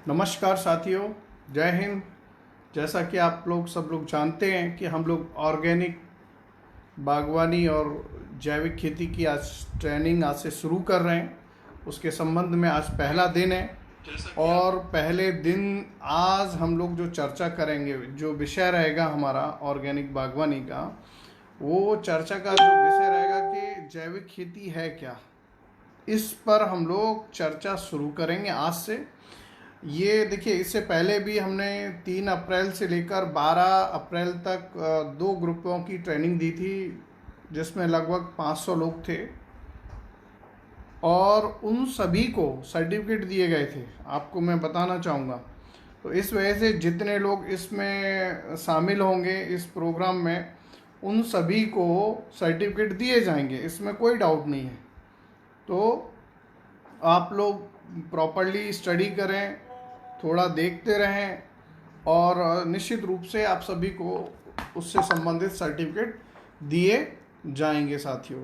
नमस्कार साथियों, जय हिंद। जैसा कि आप लोग सब लोग जानते हैं कि हम लोग ऑर्गेनिक बागवानी और जैविक खेती की आज ट्रेनिंग आज से शुरू कर रहे हैं। उसके संबंध में आज पहला दिन है और पहले दिन आज हम लोग जो चर्चा करेंगे, जो विषय रहेगा हमारा ऑर्गेनिक बागवानी का, वो चर्चा का जो विषय रहेगा कि जैविक खेती है क्या। इस पर हम लोग चर्चा शुरू करेंगे आज से। ये देखिए, इससे पहले भी हमने 3 अप्रैल से लेकर 12 अप्रैल तक 2 ग्रुपों की ट्रेनिंग दी थी, जिसमें लगभग 500 लोग थे और उन सभी को सर्टिफिकेट दिए गए थे। आपको मैं बताना चाहूँगा, तो इस वजह से जितने लोग इसमें शामिल होंगे इस प्रोग्राम में, उन सभी को सर्टिफिकेट दिए जाएंगे, इसमें कोई डाउट नहीं है। तो आप लोग प्रॉपरली स्टडी करें, थोड़ा देखते रहें और निश्चित रूप से आप सभी को उससे संबंधित सर्टिफिकेट दिए जाएंगे साथियों।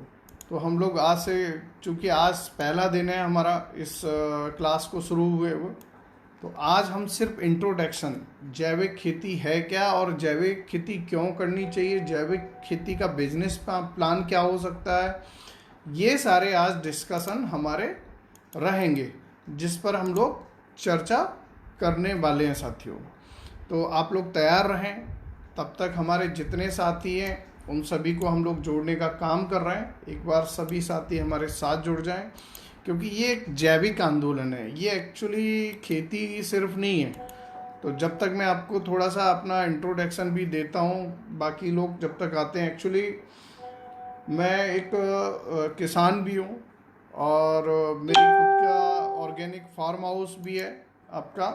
तो हम लोग आज से, चूँकि आज पहला दिन है हमारा इस क्लास को शुरू हुए हुए, तो आज हम सिर्फ इंट्रोडक्शन, जैविक खेती है क्या और जैविक खेती क्यों करनी चाहिए, जैविक खेती का बिजनेस प्लान क्या हो सकता है, ये सारे आज डिस्कशन हमारे रहेंगे, जिस पर हम लोग चर्चा करने वाले हैं साथियों। तो आप लोग तैयार रहें। तब तक हमारे जितने साथी हैं उन सभी को हम लोग जोड़ने का काम कर रहे हैं। एक बार सभी साथी हमारे साथ जुड़ जाएं, क्योंकि ये एक जैविक आंदोलन है, ये एक्चुअली खेती सिर्फ नहीं है। तो जब तक मैं आपको थोड़ा सा अपना इंट्रोडक्शन भी देता हूँ, बाकी लोग जब तक आते हैं, एक्चुअली मैं एक किसान भी हूँ और मेरी खुद का ऑर्गेनिक फार्म हाउस भी है आपका।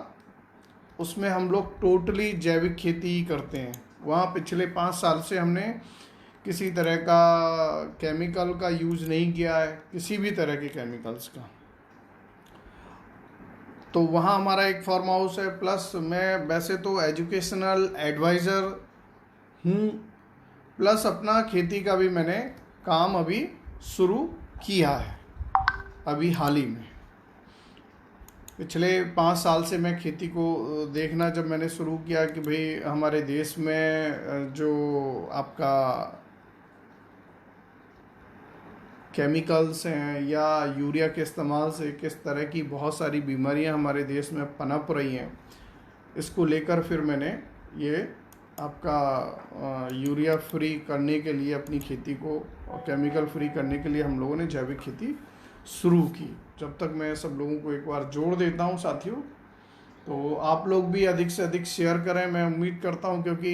उसमें हम लोग टोटली जैविक खेती ही करते हैं। वहाँ पिछले 5 साल से हमने किसी तरह का केमिकल का यूज़ नहीं किया है, किसी भी तरह के केमिकल्स का। तो वहाँ हमारा एक फार्म हाउस है, प्लस मैं वैसे तो एजुकेशनल एडवाइज़र हूँ, प्लस अपना खेती का भी मैंने काम अभी शुरू किया है, अभी हाल ही में। पिछले 5 साल से मैं खेती को देखना जब मैंने शुरू किया कि भाई हमारे देश में जो आपका केमिकल्स हैं या यूरिया के इस्तेमाल से किस तरह की बहुत सारी बीमारियां हमारे देश में पनप रही हैं, इसको लेकर फिर मैंने ये आपका यूरिया फ्री करने के लिए अपनी खेती को और केमिकल फ्री करने के लिए हम लोगों ने जैविक खेती शुरू की। जब तक मैं सब लोगों को एक बार जोड़ देता हूं साथियों, तो आप लोग भी अधिक से अधिक शेयर करें, मैं उम्मीद करता हूं, क्योंकि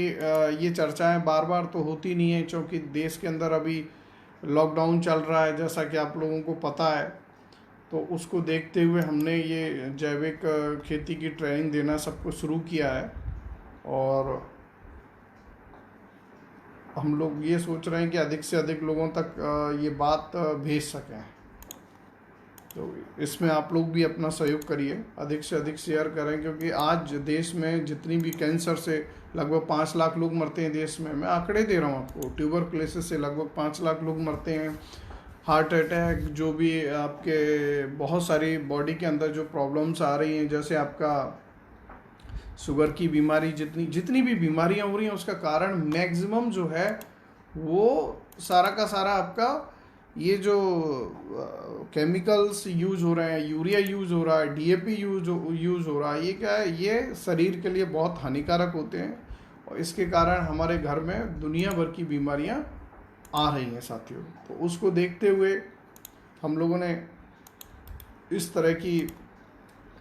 ये चर्चाएं बार बार तो होती नहीं है, क्योंकि देश के अंदर अभी लॉकडाउन चल रहा है, जैसा कि आप लोगों को पता है। तो उसको देखते हुए हमने ये जैविक खेती की ट्रेनिंग देना सबको शुरू किया है और हम लोग ये सोच रहे हैं कि अधिक से अधिक लोगों तक ये बात भेज सकें। तो इसमें आप लोग भी अपना सहयोग करिए, अधिक से अधिक शेयर करें, क्योंकि आज देश में जितनी भी कैंसर से लगभग 5 लाख लोग मरते हैं देश में, मैं आंकड़े दे रहा हूँ आपको, ट्यूबरक्लोसिस से लगभग 5 लाख लोग मरते हैं, हार्ट अटैक, जो भी आपके बहुत सारी बॉडी के अंदर जो प्रॉब्लम्स आ रही हैं, जैसे आपका शुगर की बीमारी, जितनी भी बीमारियां हो रही हैं, उसका कारण मैक्सिमम जो है वो सारा का सारा आपका ये जो केमिकल्स यूज़ हो रहे हैं, यूरिया यूज़ हो रहा है, डीएपी यूज़ हो रहा है, ये क्या है, ये शरीर के लिए बहुत हानिकारक होते हैं और इसके कारण हमारे घर में दुनिया भर की बीमारियां आ रही हैं साथियों। तो उसको देखते हुए हम लोगों ने इस तरह की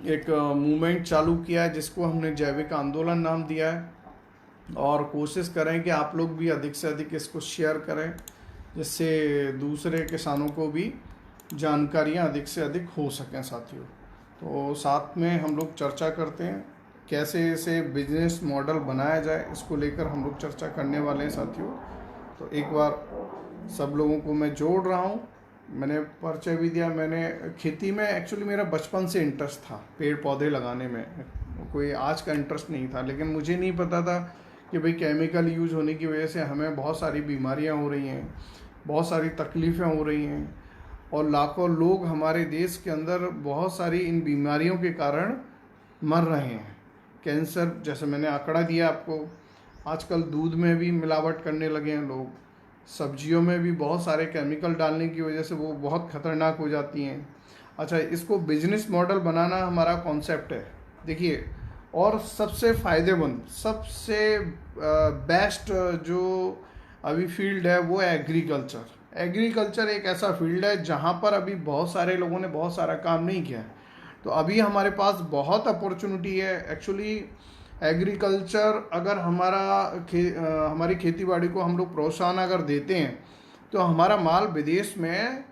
एक मूवमेंट चालू किया है, जिसको हमने जैविक आंदोलन नाम दिया है, और कोशिश करें कि आप लोग भी अधिक से अधिक इसको शेयर करें, जिससे दूसरे किसानों को भी जानकारियां अधिक से अधिक हो सकें साथियों। तो साथ में हम लोग चर्चा करते हैं कैसे इसे बिजनेस मॉडल बनाया जाए, इसको लेकर हम लोग चर्चा करने वाले हैं साथियों। तो एक बार सब लोगों को मैं जोड़ रहा हूँ, मैंने परिचय भी दिया। मैंने खेती में एक्चुअली मेरा बचपन से इंटरेस्ट था, पेड़ पौधे लगाने में, कोई आज का इंटरेस्ट नहीं था, लेकिन मुझे नहीं पता था कि भाई केमिकल यूज़ होने की वजह से हमें बहुत सारी बीमारियां हो रही हैं, बहुत सारी तकलीफ़ें हो रही हैं और लाखों लोग हमारे देश के अंदर बहुत सारी इन बीमारियों के कारण मर रहे हैं। कैंसर, जैसे मैंने आंकड़ा दिया आपको, आजकल दूध में भी मिलावट करने लगे हैं लोग, सब्जियों में भी बहुत सारे केमिकल डालने की वजह से वो बहुत खतरनाक हो जाती हैं। अच्छा, इसको बिजनेस मॉडल बनाना हमारा कॉन्सेप्ट है। देखिए, और सबसे फ़ायदेमंद, सबसे बेस्ट जो अभी फील्ड है वो है एग्रीकल्चर। एग्रीकल्चर एक ऐसा फील्ड है जहाँ पर अभी बहुत सारे लोगों ने बहुत सारा काम नहीं किया है। तो अभी हमारे पास बहुत अपॉर्चुनिटी है एक्चुअली। एग्रीकल्चर अगर हमारी खेती बाड़ी को हम लोग प्रोत्साहन अगर देते हैं तो हमारा माल विदेश में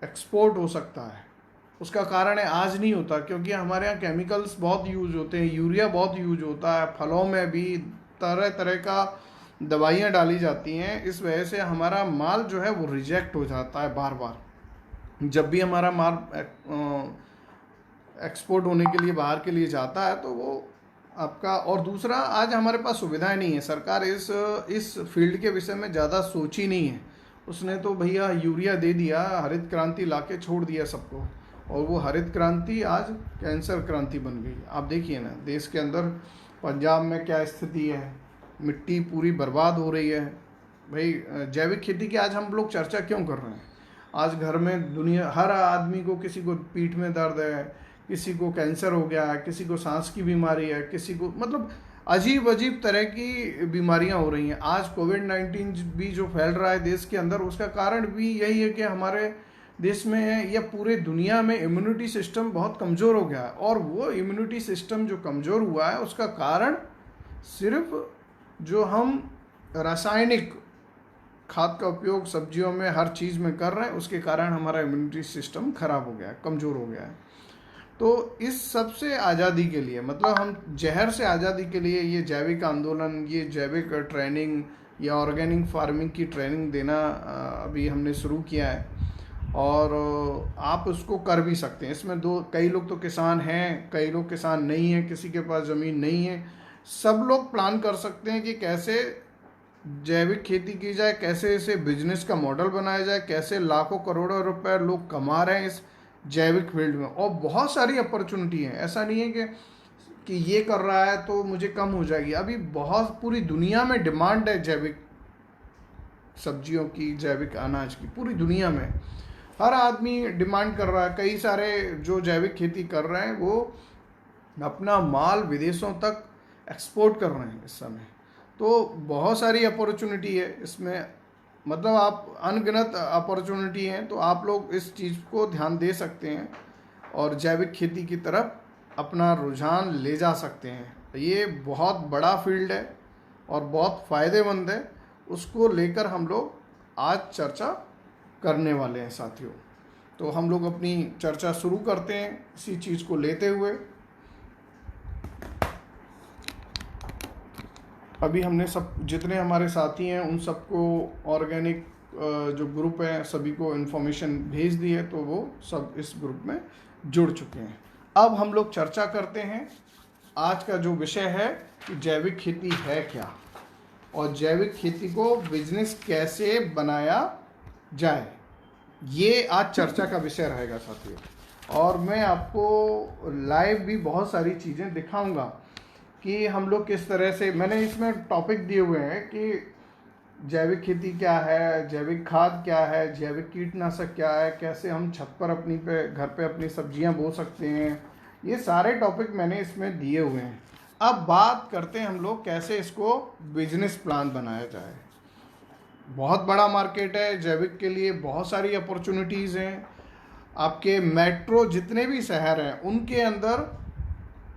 एक्सपोर्ट हो सकता है। उसका कारण है आज नहीं होता, क्योंकि हमारे यहाँ केमिकल्स बहुत यूज होते हैं, यूरिया बहुत यूज होता है, फलों में भी तरह तरह का दवाइयाँ डाली जाती हैं। इस वजह से हमारा माल जो है वो रिजेक्ट हो जाता है बार बार। जब भी हमारा माल एक्सपोर्ट होने के लिए बाहर के लिए जाता है तो वो आपका, और दूसरा आज हमारे पास सुविधाएं नहीं है। सरकार इस फील्ड के विषय में ज़्यादा सोची नहीं है। उसने तो भैया यूरिया दे दिया, हरित क्रांति लाके छोड़ दिया सबको, और वो हरित क्रांति आज कैंसर क्रांति बन गई। आप देखिए ना, देश के अंदर पंजाब में क्या स्थिति है, मिट्टी पूरी बर्बाद हो रही है। भाई, जैविक खेती की आज हम लोग चर्चा क्यों कर रहे हैं? आज घर में दुनिया, हर आदमी को, किसी को पीठ में दर्द है, किसी को कैंसर हो गया है, किसी को सांस की बीमारी है, किसी को मतलब अजीब अजीब तरह की बीमारियां हो रही हैं। आज कोविड-19 भी जो फैल रहा है देश के अंदर, उसका कारण भी यही है कि हमारे देश में या पूरे दुनिया में इम्यूनिटी सिस्टम बहुत कमज़ोर हो गया है। और वो इम्यूनिटी सिस्टम जो कमज़ोर हुआ है उसका कारण सिर्फ जो हम रासायनिक खाद का उपयोग सब्जियों में हर चीज़ में कर रहे हैं, उसके कारण हमारा इम्यूनिटी सिस्टम खराब हो गया है, कमज़ोर हो गया है। तो इस सब से आज़ादी के लिए, मतलब हम जहर से आज़ादी के लिए ये जैविक आंदोलन, ये जैविक ट्रेनिंग या ऑर्गेनिक फार्मिंग की ट्रेनिंग देना अभी हमने शुरू किया है। और आप उसको कर भी सकते हैं। इसमें कई लोग तो किसान हैं, कई लोग किसान नहीं हैं, किसी के पास ज़मीन नहीं है। सब लोग प्लान कर सकते हैं कि कैसे जैविक खेती की जाए, कैसे इसे बिजनेस का मॉडल बनाया जाए, कैसे लाखों करोड़ों रुपए लोग कमा रहे हैं इस जैविक फील्ड में। और बहुत सारी अपॉर्चुनिटी है, ऐसा नहीं है कि ये कर रहा है तो मुझे कम हो जाएगी। अभी बहुत पूरी दुनिया में डिमांड है जैविक सब्जियों की, जैविक अनाज की, पूरी दुनिया में हर आदमी डिमांड कर रहा है। कई सारे जो जैविक खेती कर रहे हैं वो अपना माल विदेशों तक एक्सपोर्ट कर रहे हैं इस समय। तो बहुत सारी अपॉर्चुनिटी है इसमें, मतलब आप अनगिनत अपॉर्चुनिटी हैं। तो आप लोग इस चीज़ को ध्यान दे सकते हैं और जैविक खेती की तरफ अपना रुझान ले जा सकते हैं। ये बहुत बड़ा फील्ड है और बहुत फ़ायदेमंद है। उसको लेकर हम लोग आज चर्चा करने वाले हैं साथियों। तो हम लोग अपनी चर्चा शुरू करते हैं इसी चीज़ को लेते हुए। अभी हमने सब जितने हमारे साथी हैं उन सबको ऑर्गेनिक जो ग्रुप है सभी को इन्फॉर्मेशन भेज दी है, तो वो सब इस ग्रुप में जुड़ चुके हैं। अब हम लोग चर्चा करते हैं। आज का जो विषय है कि जैविक खेती है क्या और जैविक खेती को बिजनेस कैसे बनाया जाए, ये आज चर्चा का विषय रहेगा साथियों। और मैं आपको लाइव भी बहुत सारी चीज़ें दिखाऊंगा कि हम लोग किस तरह से, मैंने इसमें टॉपिक दिए हुए हैं कि जैविक खेती क्या है, जैविक खाद क्या है, जैविक कीटनाशक क्या है, कैसे हम छत पर घर पे अपनी सब्जियां बो सकते हैं। ये सारे टॉपिक मैंने इसमें दिए हुए हैं। अब बात करते हैं हम लोग कैसे इसको बिजनेस प्लान बनाया जाए। बहुत बड़ा मार्केट है जैविक के लिए, बहुत सारी अपॉर्चुनिटीज़ हैं। आपके मेट्रो जितने भी शहर हैं उनके अंदर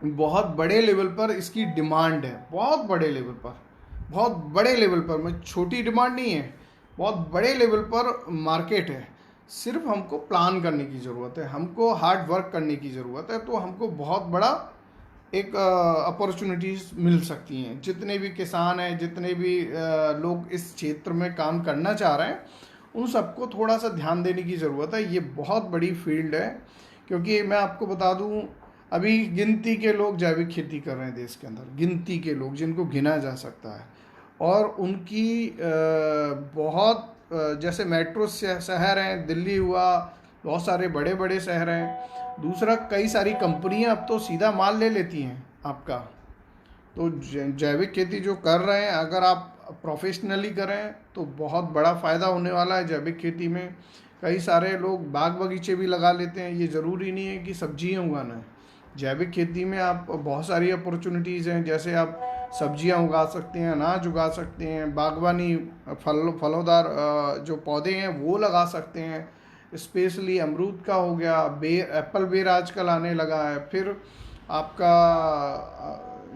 बहुत बड़े लेवल पर इसकी डिमांड है, बहुत बड़े लेवल पर, बहुत बड़े लेवल पर। मैं छोटी डिमांड नहीं है, बहुत बड़े लेवल पर मार्केट है। सिर्फ हमको प्लान करने की ज़रूरत है, हमको हार्ड वर्क करने की ज़रूरत है, तो हमको बहुत बड़ा एक अपॉर्चुनिटीज़ मिल सकती हैं। जितने भी किसान हैं, जितने भी लोग इस क्षेत्र में काम करना चाह रहे हैं, उन सबको थोड़ा सा ध्यान देने की ज़रूरत है। ये बहुत बड़ी फील्ड है, क्योंकि मैं आपको बता दूं अभी गिनती के लोग जैविक खेती कर रहे हैं देश के अंदर, गिनती के लोग जिनको गिना जा सकता है। और उनकी जैसे मेट्रो शहर हैं, दिल्ली हुआ, बहुत सारे बड़े बड़े शहर हैं, दूसरा, कई सारी कंपनियां अब तो सीधा माल ले लेती हैं आपका। तो जैविक खेती जो कर रहे हैं, अगर आप प्रोफेशनली करें तो बहुत बड़ा फ़ायदा होने वाला है जैविक खेती में। कई सारे लोग बाग बगीचे भी लगा लेते हैं, ये ज़रूरी नहीं है कि सब्जियां उगाना है। जैविक खेती में आप बहुत सारी अपॉर्चुनिटीज़ हैं, जैसे आप सब्जियां उगा सकते हैं, अनाज उगा सकते हैं, बागवानी फलोदार जो पौधे हैं वो लगा सकते हैं। स्पेशली अमरूद का हो गया, बेर, एप्पल बेर आजकल आने लगा है। फिर आपका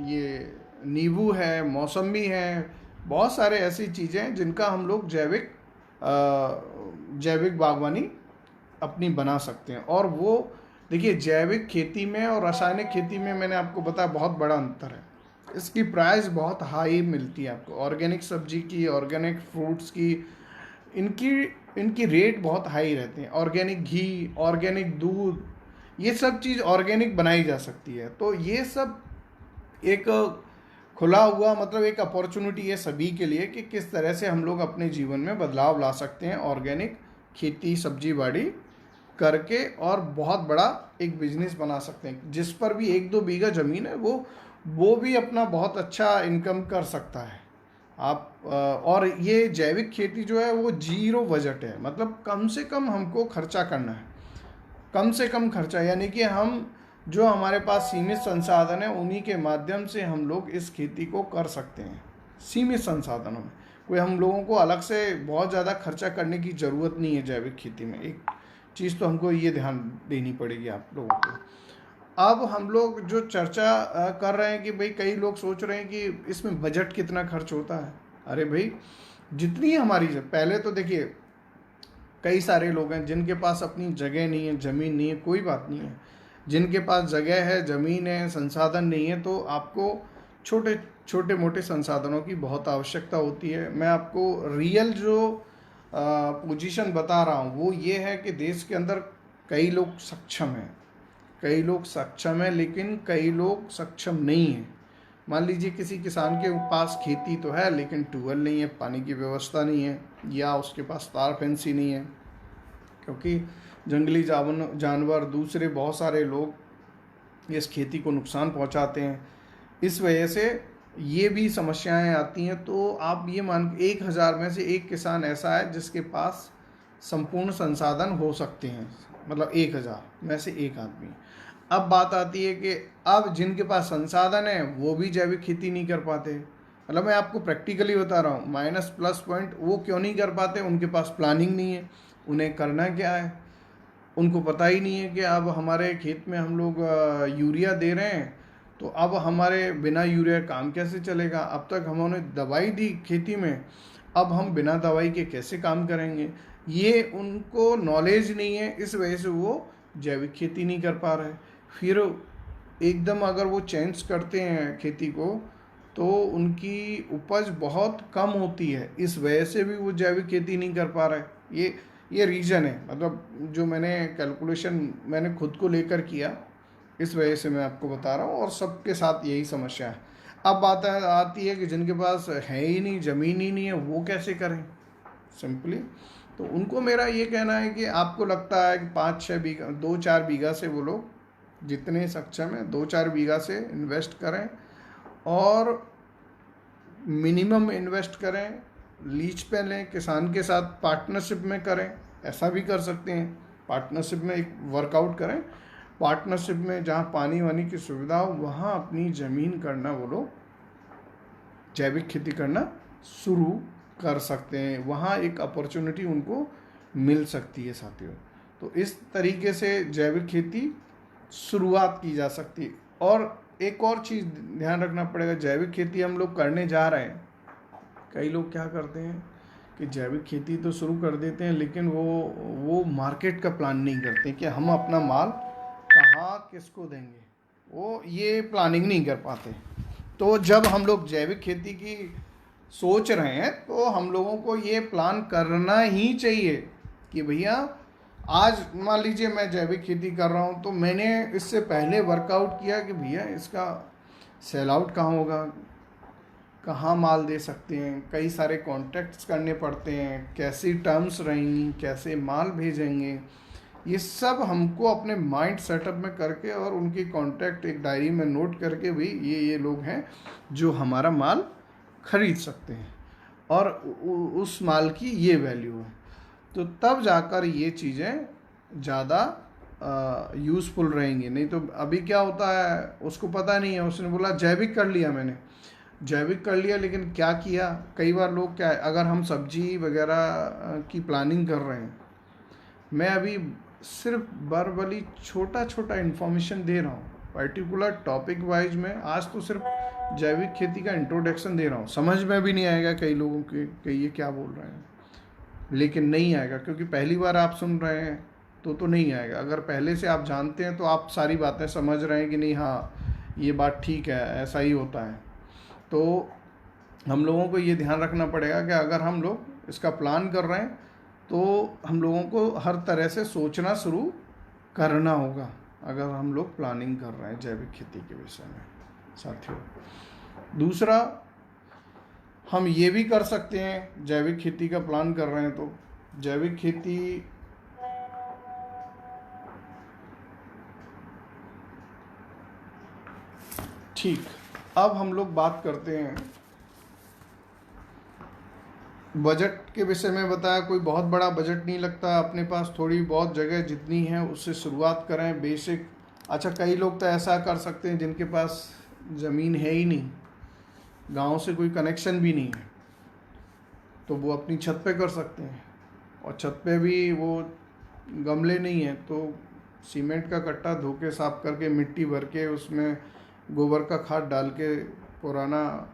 ये नींबू है, मौसमी है, बहुत सारे ऐसी चीज़ें हैं जिनका हम लोग जैविक बागवानी अपनी बना सकते हैं। और वो देखिए, जैविक खेती में और रासायनिक खेती में मैंने आपको बताया बहुत बड़ा अंतर है। इसकी प्राइस बहुत हाई मिलती है आपको, ऑर्गेनिक सब्जी की, ऑर्गेनिक फ्रूट्स की, इनकी इनकी रेट बहुत हाई रहते हैं। ऑर्गेनिक घी, ऑर्गेनिक दूध, ये सब चीज़ ऑर्गेनिक बनाई जा सकती है। तो ये सब एक खुला हुआ, मतलब एक अपॉर्चुनिटी है सभी के लिए कि किस तरह से हम लोग अपने जीवन में बदलाव ला सकते हैं ऑर्गेनिक खेती, सब्जी बाड़ी करके, और बहुत बड़ा एक बिजनेस बना सकते हैं। जिस पर भी 1-2 बीघा ज़मीन है वो भी अपना बहुत अच्छा इनकम कर सकता है। आप और ये जैविक खेती जो है वो जीरो बजट है, मतलब कम से कम हमको खर्चा करना है, कम से कम खर्चा, यानी कि हम जो हमारे पास सीमित संसाधन है उन्हीं के माध्यम से हम लोग इस खेती को कर सकते हैं। सीमित संसाधनों में कोई हम लोगों को अलग से बहुत ज़्यादा खर्चा करने की ज़रूरत नहीं है जैविक खेती में। एक चीज़ तो हमको ये ध्यान देनी पड़ेगी आप लोगों को। अब हम लोग जो चर्चा कर रहे हैं कि भाई, कई लोग सोच रहे हैं कि इसमें बजट कितना खर्च होता है। अरे भाई, जितनी हमारी पहले तो देखिए, कई सारे लोग हैं जिनके पास अपनी जगह नहीं है, ज़मीन नहीं है, कोई बात नहीं है। जिनके पास जगह है, ज़मीन है, संसाधन नहीं है, तो आपको छोटे छोटे मोटे संसाधनों की बहुत आवश्यकता होती है। मैं आपको रियल जो पोजीशन बता रहा हूँ वो ये है कि देश के अंदर कई लोग सक्षम हैं, कई लोग सक्षम हैं, लेकिन कई लोग सक्षम नहीं हैं। मान लीजिए किसी किसान के पास खेती तो है लेकिन ट्यूबवेल नहीं है, पानी की व्यवस्था नहीं है, या उसके पास तार फैंसी नहीं है, क्योंकि जंगली जानवर, दूसरे बहुत सारे लोग इस खेती को नुकसान पहुंचाते हैं। इस वजह से ये भी समस्याएं आती हैं। तो आप ये मान, 1,000 में से एक किसान ऐसा है जिसके पास संपूर्ण संसाधन हो सकते हैं, मतलब 1,000 में से एक आदमी। अब बात आती है कि अब जिनके पास संसाधन है वो भी जैविक खेती नहीं कर पाते। मतलब मैं आपको प्रैक्टिकली बता रहा हूँ, माइनस प्लस पॉइंट, वो क्यों नहीं कर पाते? उनके पास प्लानिंग नहीं है, उन्हें करना क्या है उनको पता ही नहीं है कि अब हमारे खेत में हम लोग यूरिया दे रहे हैं, तो अब हमारे बिना यूरिया काम कैसे चलेगा? अब तक हमने दवाई दी खेती में, अब हम बिना दवाई के कैसे काम करेंगे? ये उनको नॉलेज नहीं है, इस वजह से वो जैविक खेती नहीं कर पा रहे। फिर एकदम अगर वो चेंज करते हैं खेती को तो उनकी उपज बहुत कम होती है, इस वजह से भी वो जैविक खेती नहीं कर पा रहे। ये रीज़न है, मतलब जो मैंने कैलकुलेशन मैंने खुद को लेकर किया, इस वजह से मैं आपको बता रहा हूँ, और सबके साथ यही समस्या है। अब बात आती है कि जिनके पास है ही नहीं, ज़मीन ही नहीं है, वो कैसे करें सिंपली। तो उनको मेरा ये कहना है कि आपको लगता है कि 5-6 बीघा, 2-4 बीघा से वो लोग जितने सक्षम हैं 2-4 बीघा से इन्वेस्ट करें, और मिनिमम इन्वेस्ट करें, लीज पे लें, किसान के साथ पार्टनरशिप में करें, ऐसा भी कर सकते हैं। पार्टनरशिप में एक वर्कआउट करें, पार्टनरशिप में जहाँ पानी वानी की सुविधा हो वहाँ अपनी ज़मीन करना, वो लोग जैविक खेती करना शुरू कर सकते हैं, वहाँ एक अपॉर्चुनिटी उनको मिल सकती है साथियों। तो इस तरीके से जैविक खेती शुरुआत की जा सकती है। और एक और चीज़ ध्यान रखना पड़ेगा, जैविक खेती हम लोग करने जा रहे हैं, कई लोग क्या करते हैं कि जैविक खेती तो शुरू कर देते हैं लेकिन वो मार्केट का प्लान नहीं करते कि हम अपना माल कहाँ किसको देंगे, वो ये प्लानिंग नहीं कर पाते। तो जब हम लोग जैविक खेती की सोच रहे हैं तो हम लोगों को ये प्लान करना ही चाहिए कि भैया, आज मान लीजिए मैं जैविक खेती कर रहा हूँ तो मैंने इससे पहले वर्कआउट किया कि भैया इसका सेल आउट कहाँ होगा, कहाँ माल दे सकते हैं, कई सारे कॉन्टैक्ट्स करने पड़ते हैं, कैसी टर्म्स रहेंगी, कैसे माल भेजेंगे, ये सब हमको अपने माइंड सेटअप में करके और उनकी कांटेक्ट एक डायरी में नोट करके भाई ये लोग हैं जो हमारा माल खरीद सकते हैं और उस माल की ये वैल्यू है, तो तब जाकर ये चीज़ें ज़्यादा यूज़फुल रहेंगी। नहीं तो अभी क्या होता है, उसको पता नहीं है, उसने बोला जैविक कर लिया, मैंने जैविक कर लिया, लेकिन क्या किया, कई बार लोग क्या, अगर हम सब्जी वगैरह की प्लानिंग कर रहे हैं, मैं अभी सिर्फ वर्बली छोटा छोटा इन्फॉर्मेशन दे रहा हूँ, पर्टिकुलर टॉपिक वाइज में आज तो सिर्फ जैविक खेती का इंट्रोडक्शन दे रहा हूँ। समझ में भी नहीं आएगा कई लोगों के कि ये क्या बोल रहे हैं, लेकिन नहीं आएगा क्योंकि पहली बार आप सुन रहे हैं तो नहीं आएगा। अगर पहले से आप जानते हैं तो आप सारी बातें समझ रहे हैं कि नहीं, हाँ ये बात ठीक है, ऐसा ही होता है। तो हम लोगों को ये ध्यान रखना पड़ेगा कि अगर हम लोग इसका प्लान कर रहे हैं तो हम लोगों को हर तरह से सोचना शुरू करना होगा अगर हम लोग प्लानिंग कर रहे हैं जैविक खेती के विषय में साथियों। दूसरा, हम ये भी कर सकते हैं, जैविक खेती का प्लान कर रहे हैं तो जैविक खेती ठीक। अब हम लोग बात करते हैं बजट के विषय में। बताया कोई बहुत बड़ा बजट नहीं लगता, अपने पास थोड़ी बहुत जगह जितनी है उससे शुरुआत करें, बेसिक। अच्छा, कई लोग तो ऐसा कर सकते हैं जिनके पास ज़मीन है ही नहीं, गांव से कोई कनेक्शन भी नहीं है, तो वो अपनी छत पे कर सकते हैं। और छत पे भी वो गमले नहीं है तो सीमेंट का कट्टा धो के साफ करके मिट्टी भर के उसमें गोबर का खाद डाल के पुराना,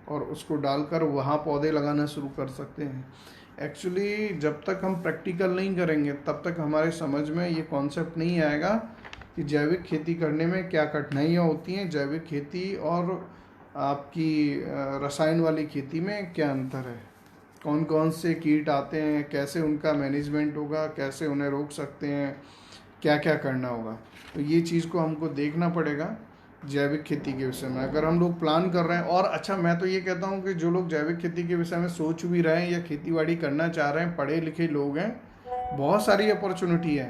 और उसको डालकर वहाँ पौधे लगाना शुरू कर सकते हैं। एक्चुअली जब तक हम प्रैक्टिकल नहीं करेंगे तब तक हमारे समझ में ये कॉन्सेप्ट नहीं आएगा कि जैविक खेती करने में क्या कठिनाइयाँ होती हैं, जैविक खेती और आपकी रसायन वाली खेती में क्या अंतर है, कौन कौन से कीट आते हैं, कैसे उनका मैनेजमेंट होगा, कैसे उन्हें रोक सकते हैं, क्या क्या करना होगा। तो ये चीज़ को हमको देखना पड़ेगा जैविक खेती के विषय में अगर हम लोग प्लान कर रहे हैं। और अच्छा, मैं तो ये कहता हूँ कि जो लोग जैविक खेती के विषय में सोच भी रहे हैं या खेती बाड़ी करना चाह रहे हैं, पढ़े लिखे लोग हैं, बहुत सारी अपॉर्चुनिटी है।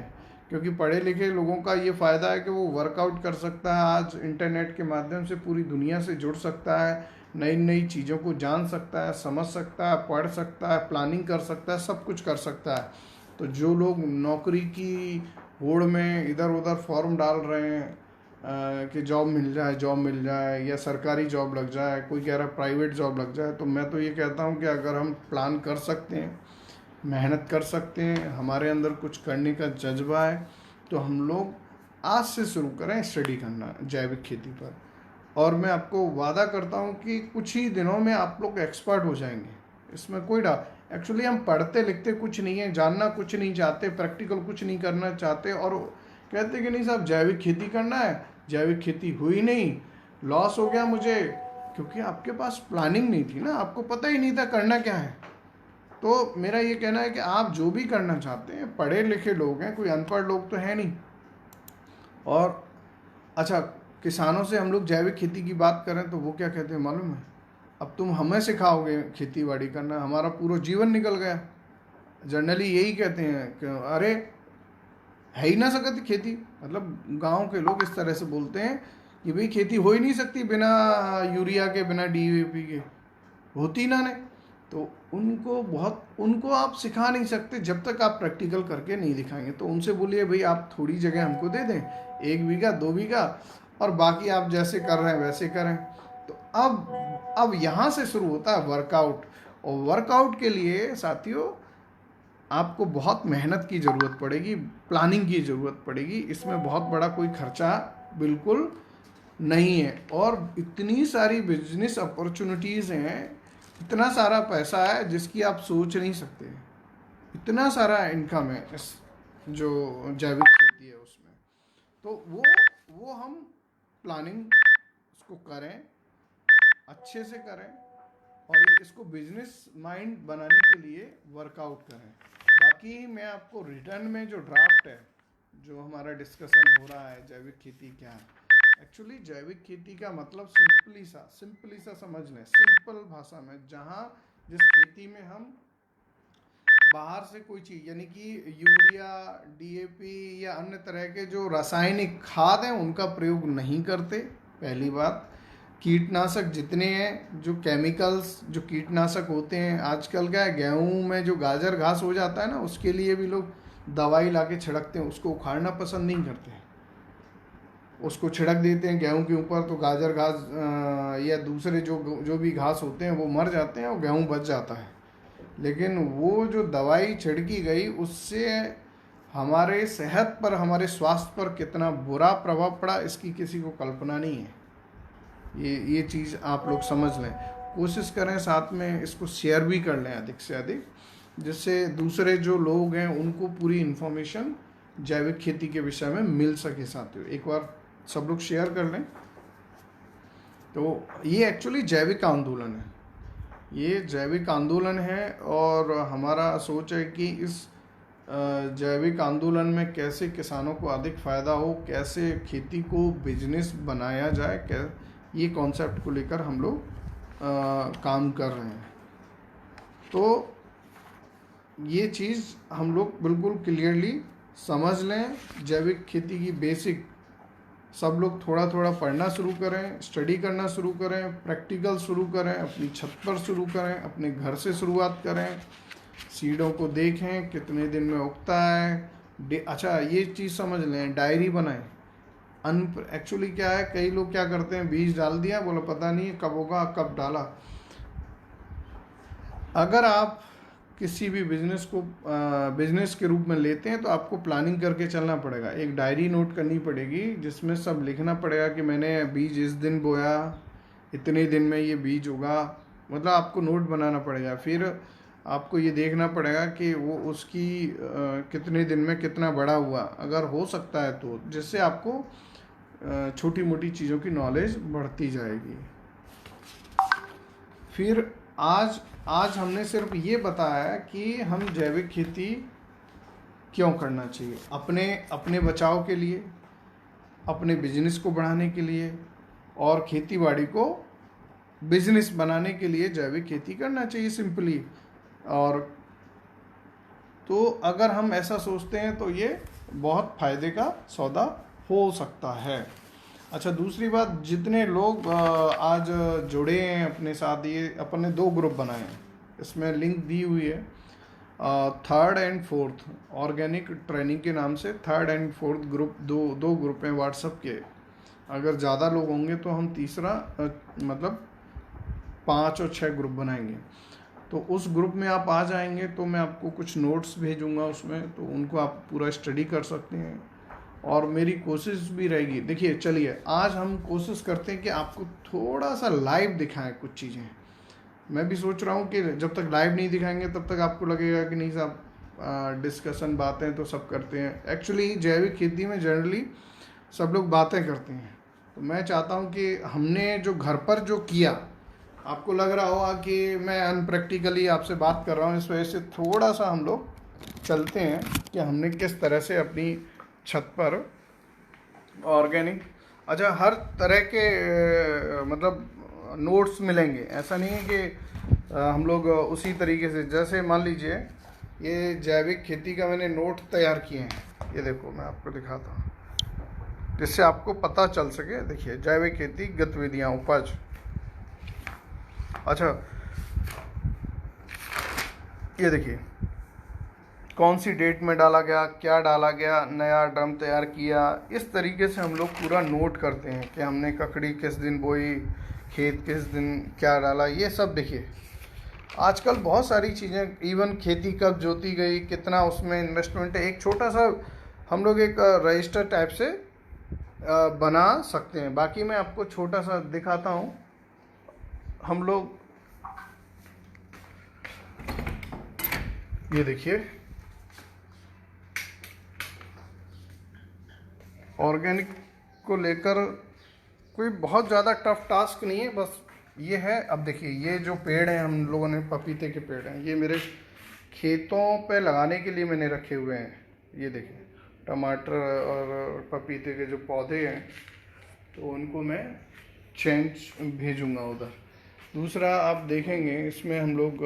क्योंकि पढ़े लिखे लोगों का ये फ़ायदा है कि वो वर्कआउट कर सकता है, आज इंटरनेट के माध्यम से पूरी दुनिया से जुड़ सकता है, नई नई चीज़ों को जान सकता है, समझ सकता है, पढ़ सकता है, प्लानिंग कर सकता है, सब कुछ कर सकता है। तो जो लोग नौकरी की होड़ में इधर उधर फॉर्म डाल रहे हैं कि जॉब मिल जाए, जॉब मिल जाए, या सरकारी जॉब लग जाए, कोई कह रहा है प्राइवेट जॉब लग जाए, तो मैं तो ये कहता हूँ कि अगर हम प्लान कर सकते हैं, मेहनत कर सकते हैं, हमारे अंदर कुछ करने का जज्बा है, तो हम लोग आज से शुरू करें स्टडी करना जैविक खेती पर। और मैं आपको वादा करता हूँ कि कुछ ही दिनों में आप लोग एक्सपर्ट हो जाएंगे, इसमें कोई डाउट। एक्चुअली हम पढ़ते लिखते कुछ नहीं है, जानना कुछ नहीं चाहते, प्रैक्टिकल कुछ नहीं करना चाहते, और कहते कि नहीं साहब जैविक खेती करना है, जैविक खेती हुई नहीं, लॉस हो गया मुझे, क्योंकि आपके पास प्लानिंग नहीं थी ना, आपको पता ही नहीं था करना क्या है। तो मेरा ये कहना है कि आप जो भी करना चाहते हैं, पढ़े लिखे लोग हैं, कोई अनपढ़ लोग तो है नहीं। और अच्छा, किसानों से हम लोग जैविक खेती की बात करें तो वो क्या कहते हैं मालूम है, अब तुम हमें सिखाओगे खेती बाड़ी करना, हमारा पूरा जीवन निकल गया। जनरली यही कहते हैं कि अरे है ही ना सकती खेती, मतलब गांव के लोग इस तरह से बोलते हैं कि भाई खेती हो ही नहीं सकती बिना यूरिया के, बिना डीएपी के, होती ना ने। तो उनको आप सिखा नहीं सकते जब तक आप प्रैक्टिकल करके नहीं दिखाएंगे। तो उनसे बोलिए भाई आप थोड़ी जगह हमको दे दें, 1 बीघा 2 बीघा, और बाकी आप जैसे कर रहे हैं वैसे करें। तो अब यहाँ से शुरू होता है वर्कआउट। और वर्कआउट के लिए साथियों आपको बहुत मेहनत की ज़रूरत पड़ेगी, प्लानिंग की ज़रूरत पड़ेगी, इसमें बहुत बड़ा कोई खर्चा बिल्कुल नहीं है। और इतनी सारी बिजनेस अपॉर्चुनिटीज़ हैं, इतना सारा पैसा है जिसकी आप सोच नहीं सकते, इतना सारा इनकम है इस जो जैविक खेती है उसमें। तो वो हम प्लानिंग इसको करें, अच्छे से करें, और इसको बिजनेस माइंड बनाने के लिए वर्कआउट करें। बाकी मैं आपको रिटर्न में जो ड्राफ्ट है, जो हमारा डिस्कशन हो रहा है जैविक खेती क्या है, एक्चुअली जैविक खेती का मतलब सिंपली सा समझ लें, सिंपल भाषा में, जहाँ जिस खेती में हम बाहर से कोई चीज़ यानी कि यूरिया, डीएपी या अन्य तरह के जो रासायनिक खाद हैं उनका प्रयोग नहीं करते। पहली बात, कीटनाशक जितने हैं, जो केमिकल्स, जो कीटनाशक होते हैं, आजकल क्या है, गेहूं में जो गाजर घास हो जाता है ना, उसके लिए भी लोग दवाई लाके छिड़कते हैं, उसको उखाड़ना पसंद नहीं करते हैं, उसको छिड़क देते हैं गेहूं के ऊपर, तो गाजर घास या दूसरे जो जो भी घास होते हैं वो मर जाते हैं और गेहूं बच जाता है। लेकिन वो जो दवाई छिड़की गई उससे हमारे सेहत पर, हमारे स्वास्थ्य पर कितना बुरा प्रभाव पड़ा, इसकी किसी को कल्पना नहीं है। ये चीज़ आप लोग समझ लें, कोशिश करें साथ में इसको शेयर भी कर लें अधिक से अधिक, जिससे दूसरे जो लोग हैं उनको पूरी इन्फॉर्मेशन जैविक खेती के विषय में मिल सके। साथियों, एक बार सब लोग शेयर कर लें। तो ये एक्चुअली जैविक आंदोलन है, ये जैविक आंदोलन है, और हमारा सोच है कि इस जैविक आंदोलन में कैसे किसानों को अधिक फ़ायदा हो, कैसे खेती को बिजनेस बनाया जाए, ये कॉन्सेप्ट को लेकर हम लोग काम कर रहे हैं। तो ये चीज़ हम लोग बिल्कुल क्लियरली समझ लें। जैविक खेती की बेसिक सब लोग थोड़ा थोड़ा पढ़ना शुरू करें, स्टडी करना शुरू करें, प्रैक्टिकल शुरू करें, अपनी छत पर शुरू करें, अपने घर से शुरुआत करें, सीडों को देखें कितने दिन में उगता है। अच्छा, ये चीज़ समझ लें, डायरी बनाएं। एक्चुअली क्या है, कई लोग क्या करते हैं, बीज डाल दिया, बोला पता नहीं कब होगा, कब डाला। अगर आप किसी भी बिजनेस को बिजनेस के रूप में लेते हैं तो आपको प्लानिंग करके चलना पड़ेगा। एक डायरी नोट करनी पड़ेगी जिसमें सब लिखना पड़ेगा कि मैंने बीज इस दिन बोया, इतने दिन में ये बीज होगा, मतलब आपको नोट बनाना पड़ेगा। फिर आपको ये देखना पड़ेगा कि वो उसकी कितने दिन में कितना बड़ा हुआ, अगर हो सकता है तो, जिससे आपको छोटी मोटी चीज़ों की नॉलेज बढ़ती जाएगी। फिर आज हमने सिर्फ ये बताया कि हम जैविक खेती क्यों करना चाहिए, अपने बचाव के लिए, अपने बिजनेस को बढ़ाने के लिए, और खेती बाड़ी को बिजनेस बनाने के लिए जैविक खेती करना चाहिए सिंपली। और तो अगर हम ऐसा सोचते हैं तो ये बहुत फ़ायदे का सौदा हो सकता है। अच्छा, दूसरी बात, जितने लोग आज जुड़े हैं अपने साथ, ये अपने 2 ग्रुप बनाए हैं, इसमें लिंक दी हुई है। 3rd and 4th organic training के नाम से 3rd and 4th ग्रुप, दो ग्रुप हैं व्हाट्सएप के। अगर ज़्यादा लोग होंगे तो हम तीसरा मतलब 5 और 6 ग्रुप बनाएंगे। तो उस ग्रुप में आप आ जाएंगे तो मैं आपको कुछ नोट्स भेजूंगा उसमें, तो उनको आप पूरा स्टडी कर सकते हैं। और मेरी कोशिश भी रहेगी, देखिए चलिए आज हम कोशिश करते हैं कि आपको थोड़ा सा लाइव दिखाएं कुछ चीज़ें। मैं भी सोच रहा हूँ कि जब तक लाइव नहीं दिखाएंगे तब तक आपको लगेगा कि नहीं साहब डिस्कशन बातें तो सब करते हैं। एक्चुअली जैविक खेती में जनरली सब लोग बातें करते हैं, तो मैं चाहता हूँ कि हमने जो घर पर जो किया, आपको लग रहा होगा कि मैं अनप्रैक्टिकली आपसे बात कर रहा हूँ, इस वजह से थोड़ा सा हम लोग चलते हैं कि हमने किस तरह से अपनी छत पर ऑर्गेनिक, अच्छा हर तरह के मतलब नोट्स मिलेंगे। ऐसा नहीं है कि हम लोग उसी तरीके से, जैसे मान लीजिए ये जैविक खेती का मैंने नोट तैयार किए हैं, ये देखो मैं आपको दिखाता हूँ जिससे आपको पता चल सके। देखिए, जैविक खेती गतिविधियाँ, उपज। अच्छा, ये देखिए कौन सी डेट में डाला गया, क्या डाला गया, नया ड्रम तैयार किया, इस तरीके से हम लोग पूरा नोट करते हैं कि हमने ककड़ी किस दिन बोई, खेत किस दिन क्या डाला, ये सब। देखिए आजकल बहुत सारी चीज़ें, इवन खेती कब जोती गई, कितना उसमें इन्वेस्टमेंट है, एक छोटा सा हम लोग एक रजिस्टर टाइप से बना सकते हैं। बाकी मैं आपको छोटा सा दिखाता हूँ। हम लोग ये देखिए, ऑर्गेनिक को लेकर कोई बहुत ज़्यादा टफ टास्क नहीं है, बस ये है। अब देखिए ये जो पेड़ हैं, हम लोगों ने पपीते के पेड़ हैं, ये मेरे खेतों पे लगाने के लिए मैंने रखे हुए हैं। ये देखिए टमाटर और पपीते के जो पौधे हैं, तो उनको मैं चेंज भेजूंगा उधर। दूसरा आप देखेंगे इसमें हम लोग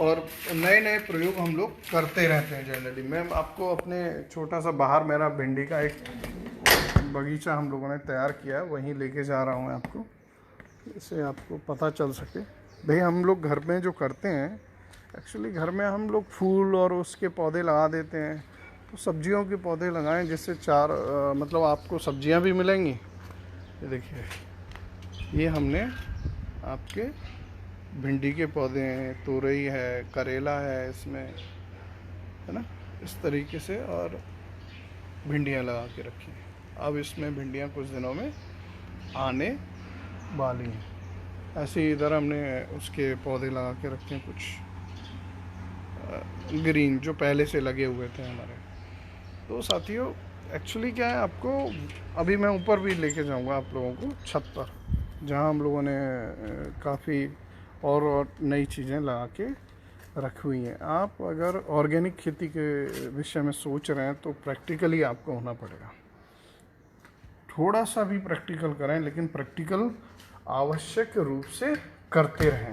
और नए नए प्रयोग हम लोग करते रहते हैं जनरली। मैं आपको अपने छोटा सा बाहर मेरा भिंडी का एक बगीचा हम लोगों ने तैयार किया है, वहीं लेके जा रहा हूँ आपको, इससे आपको पता चल सके। भाई हम लोग घर में जो करते हैं, एक्चुअली घर में हम लोग फूल और उसके पौधे लगा देते हैं, तो सब्जियों के पौधे लगाएं जिससे मतलब आपको सब्जियां भी मिलेंगी। ये देखिए, ये हमने आपके भिंडी के पौधे हैं, तोरई है, करेला है इसमें, है ना, इस तरीके से, और भिंडियाँ लगा के रखी हैं। अब इसमें भिंडियाँ कुछ दिनों में आने वाली हैं। ऐसे ही इधर हमने उसके पौधे लगा के रखे हैं, कुछ ग्रीन जो पहले से लगे हुए थे हमारे। तो साथियों, एक्चुअली क्या है, आपको अभी मैं ऊपर भी लेके जाऊंगा आप लोगों को छत पर, जहां हम लोगों ने काफ़ी और नई चीज़ें लगा के रखी हुई हैं। आप अगर ऑर्गेनिक खेती के विषय में सोच रहे हैं तो प्रैक्टिकली आपको होना पड़ेगा। थोड़ा सा भी प्रैक्टिकल करें, लेकिन प्रैक्टिकल आवश्यक रूप से करते रहें।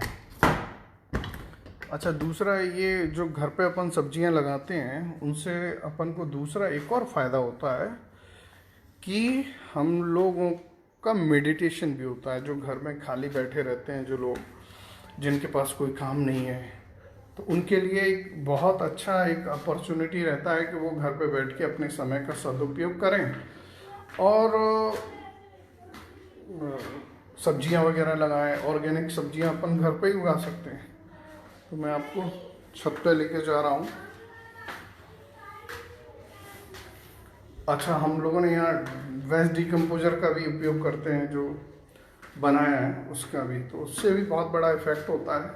अच्छा, दूसरा, ये जो घर पे अपन सब्जियां लगाते हैं, उनसे अपन को दूसरा एक और फ़ायदा होता है कि हम लोगों का मेडिटेशन भी होता है। जो घर में खाली बैठे रहते हैं, जो लोग जिनके पास कोई काम नहीं है, तो उनके लिए एक बहुत अच्छा एक अपॉर्चुनिटी रहता है कि वो घर पे बैठ के अपने समय का सदुपयोग करें और सब्जियां वगैरह लगाएं। ऑर्गेनिक सब्जियां अपन घर पे ही उगा सकते हैं। तो मैं आपको छत पे लेके जा रहा हूँ। अच्छा, हम लोगों ने यहाँ वेस्ट डिकम्पोजर का भी उपयोग करते हैं, जो बनाया है उसका भी, तो उससे भी बहुत बड़ा इफेक्ट होता है।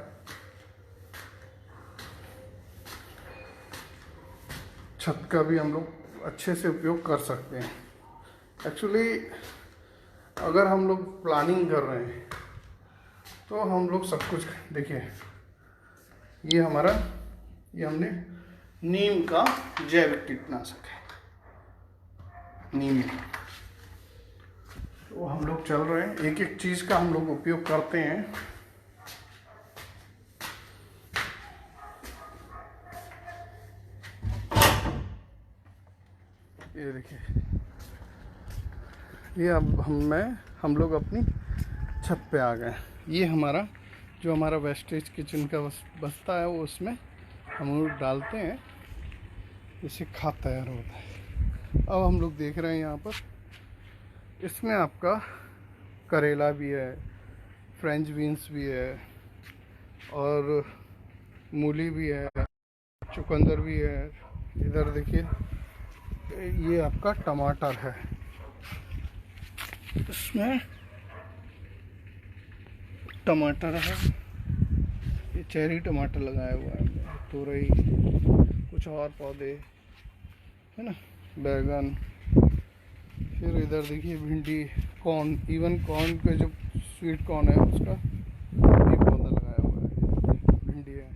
छत का भी हम लोग अच्छे से उपयोग कर सकते हैं। एक्चुअली अगर हम लोग प्लानिंग कर रहे हैं तो हम लोग सब कुछ, देखिए ये हमने नीम का जैविक कीटनाशक है, नीम। तो हम लोग चल रहे हैं, एक एक चीज़ का हम लोग उपयोग करते हैं। ये देखिए, ये अब हम लोग अपनी छत पे आ गए। ये हमारा वेस्टेज किचन का बस्ता है, वो उसमें हम लोग डालते हैं, इससे खाद तैयार होता है। अब हम लोग देख रहे हैं यहाँ पर, इसमें आपका करेला भी है, फ्रेंच बीन्स भी है, और मूली भी है, चुकंदर भी है। इधर देखिए, ये आपका टमाटर है, इसमें टमाटर है, ये चेरी टमाटर लगाया हुआ है, तोरई, कुछ और पौधे है ना, बैगन। फिर इधर देखिए भिंडी, कॉर्न, इवन कॉर्न का जो स्वीट कॉर्न है उसका भी पौधा लगाया हुआ है, भिंडी है।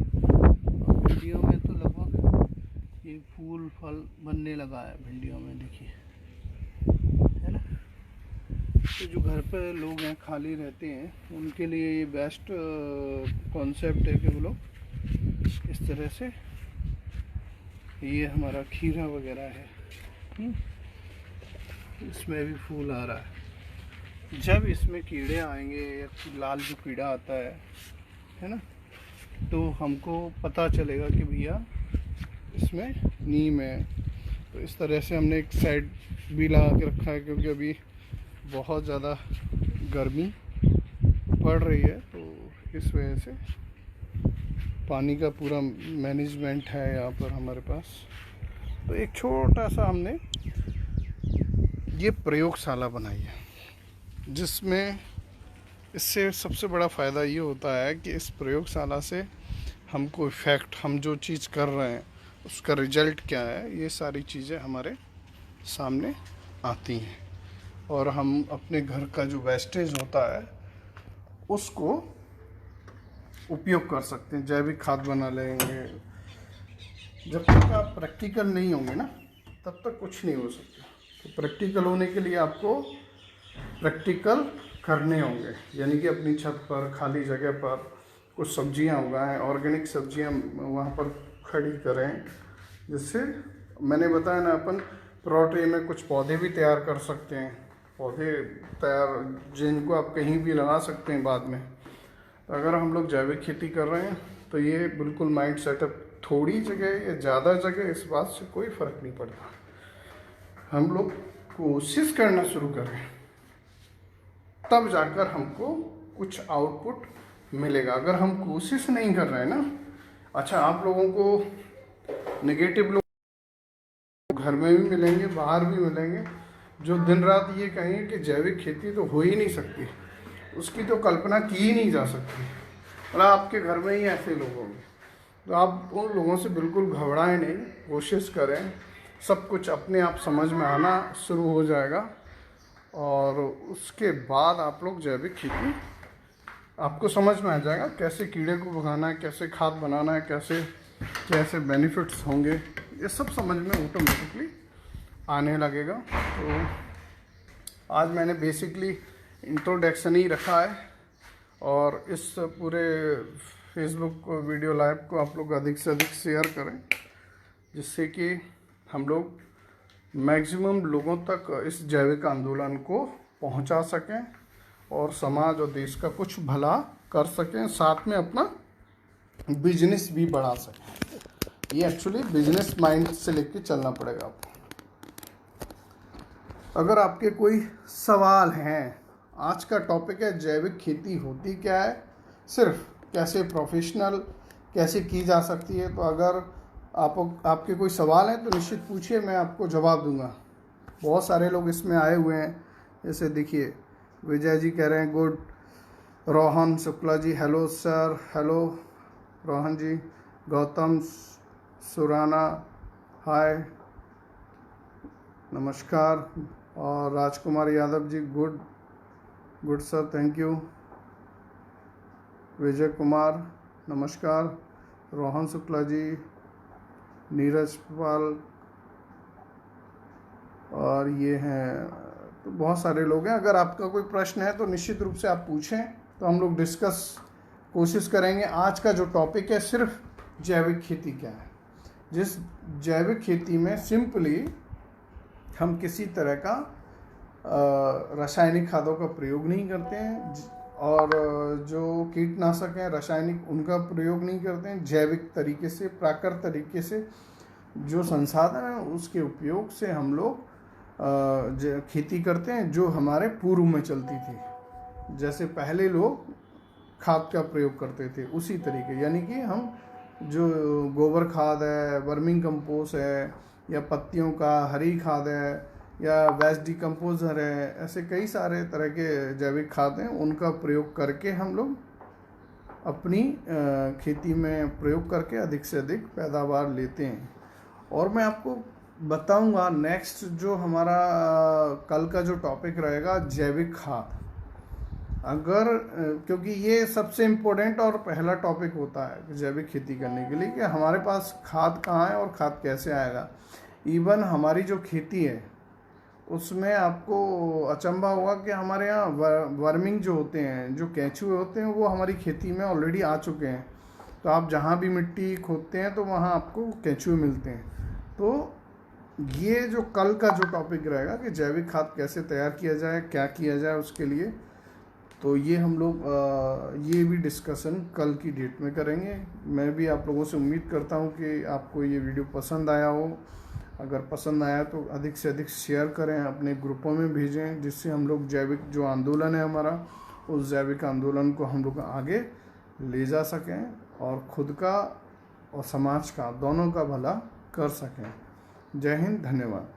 और भिंडियों में तो लगभग ये फूल फल बनने लगा है भिंडियों में, देखिए, है ना। तो जो घर पर लोग हैं, खाली रहते हैं, उनके लिए ये बेस्ट कॉन्सेप्ट है कि वो लोग इस तरह से, ये हमारा खीरा वगैरह है, इसमें भी फूल आ रहा है। जब इसमें कीड़े आएंगे, या लाल जो कीड़ा आता है ना, तो हमको पता चलेगा कि भैया इसमें नीम है। तो इस तरह से हमने एक साइड भी लगा के रखा है, क्योंकि अभी बहुत ज़्यादा गर्मी पड़ रही है, तो इस वजह से पानी का पूरा मैनेजमेंट है यहाँ पर हमारे पास। तो एक छोटा सा हमने ये प्रयोगशाला बनाई है, जिसमें इससे सबसे बड़ा फ़ायदा ये होता है कि इस प्रयोगशाला से हमको इफ़ेक्ट, हम जो चीज़ कर रहे हैं उसका रिजल्ट क्या है, ये सारी चीज़ें हमारे सामने आती हैं, और हम अपने घर का जो वेस्टेज होता है उसको उपयोग कर सकते हैं, जैविक खाद बना लेंगे। जब तक आप प्रैक्टिकल नहीं होंगे ना, तब तक कुछ नहीं हो सकता। तो प्रैक्टिकल होने के लिए आपको प्रैक्टिकल करने होंगे, यानी कि अपनी छत पर, खाली जगह पर कुछ सब्जियां उगाएं, ऑर्गेनिक सब्जियां वहाँ पर खड़ी करें, जिससे मैंने बताया ना अपन प्लॉट में कुछ पौधे भी तैयार कर सकते हैं, पौधे तैयार जिनको आप कहीं भी लगा सकते हैं बाद में। अगर हम लोग जैविक खेती कर रहे हैं तो ये बिल्कुल माइंड सेटअप, थोड़ी जगह या ज़्यादा जगह इस बात से कोई फ़र्क नहीं पड़ता। हम लोग कोशिश करना शुरू करें, तब जाकर हमको कुछ आउटपुट मिलेगा। अगर हम कोशिश नहीं कर रहे हैं ना, अच्छा आप लोगों को नेगेटिव लोग घर में भी मिलेंगे, बाहर भी मिलेंगे, जो दिन रात ये कहेंगे कि जैविक खेती तो हो ही नहीं सकती, उसकी तो कल्पना की ही नहीं जा सकती, मतलब आपके घर में ही ऐसे लोग होंगे। तो आप उन लोगों से बिल्कुल घबराएं नहीं, कोशिश करें, सब कुछ अपने आप समझ में आना शुरू हो जाएगा। और उसके बाद आप लोग जैविक खेती आपको समझ में आ जाएगा, कैसे कीड़े को भगाना है, कैसे खाद बनाना है, कैसे कैसे बेनिफिट्स होंगे, ये सब समझ में ऑटोमेटिकली आने लगेगा। तो आज मैंने बेसिकली इंट्रोडक्शन ही रखा है, और इस पूरे फेसबुक वीडियो लाइव को आप लोग अधिक से अधिक शेयर करें, जिससे कि हम लोग मैक्सिमम लोगों तक इस जैविक आंदोलन को पहुंचा सकें और समाज और देश का कुछ भला कर सकें, साथ में अपना बिजनेस भी बढ़ा सकें। ये एक्चुअली बिजनेस माइंड से लेके चलना पड़ेगा आपको। अगर आपके कोई सवाल हैं, आज का टॉपिक है जैविक खेती होती क्या है, सिर्फ कैसे प्रोफेशनल कैसे की जा सकती है। तो अगर आपके कोई सवाल हैं तो निश्चित पूछिए, मैं आपको जवाब दूंगा। बहुत सारे लोग इसमें आए हुए हैं, जैसे देखिए विजय जी कह रहे हैं good, Rohan Shukla ji hello sir, hello Rohan ji, Gautam Surana hi नमस्कार, और Rajkumar Yadav ji good good sir thank you, Vijay Kumar नमस्कार, रोहन शुक्ला जी, नीरज पाल, और ये हैं, तो बहुत सारे लोग हैं। अगर आपका कोई प्रश्न है तो निश्चित रूप से आप पूछें, तो हम लोग डिस्कस कोशिश करेंगे। आज का जो टॉपिक है सिर्फ जैविक खेती क्या है, जिस जैविक खेती में सिंपली हम किसी तरह का रासायनिक खादों का प्रयोग नहीं करते हैं, और जो कीटनाशक हैं रासायनिक उनका प्रयोग नहीं करते हैं। जैविक तरीके से, प्राकृतिक तरीके से जो संसाधन है उसके उपयोग से हम लोग खेती करते हैं, जो हमारे पूर्व में चलती थी। जैसे पहले लोग खाद का प्रयोग करते थे उसी तरीके, यानी कि हम जो गोबर खाद है, वर्मिंग कंपोस्ट है, या पत्तियों का हरी खाद है, या वेस्ट डिकम्पोजर है, ऐसे कई सारे तरह के जैविक खाद हैं, उनका प्रयोग करके हम लोग अपनी खेती में प्रयोग करके अधिक से अधिक पैदावार लेते हैं। और मैं आपको बताऊंगा नेक्स्ट जो हमारा कल का जो टॉपिक रहेगा जैविक खाद, अगर क्योंकि ये सबसे इम्पोर्टेंट और पहला टॉपिक होता है जैविक खेती करने के लिए, कि हमारे पास खाद कहाँ है और खाद कैसे आएगा। इवन हमारी जो खेती है उसमें आपको अचंभा होगा कि हमारे यहाँ वर्मिंग जो होते हैं, जो केंचुए होते हैं, वो हमारी खेती में ऑलरेडी आ चुके हैं। तो आप जहाँ भी मिट्टी खोदते हैं तो वहाँ आपको केंचुए मिलते हैं। तो ये जो कल का जो टॉपिक रहेगा कि जैविक खाद कैसे तैयार किया जाए, क्या किया जाए उसके लिए, तो ये हम लोग ये भी डिस्कशन कल की डेट में करेंगे। मैं भी आप लोगों से उम्मीद करता हूँ कि आपको ये वीडियो पसंद आया हो। अगर पसंद आया तो अधिक से अधिक शेयर करें, अपने ग्रुपों में भेजें, जिससे हम लोग जैविक जो आंदोलन है हमारा, उस जैविक आंदोलन को हम लोग आगे ले जा सकें और खुद का और समाज का दोनों का भला कर सकें। जय हिंद, धन्यवाद।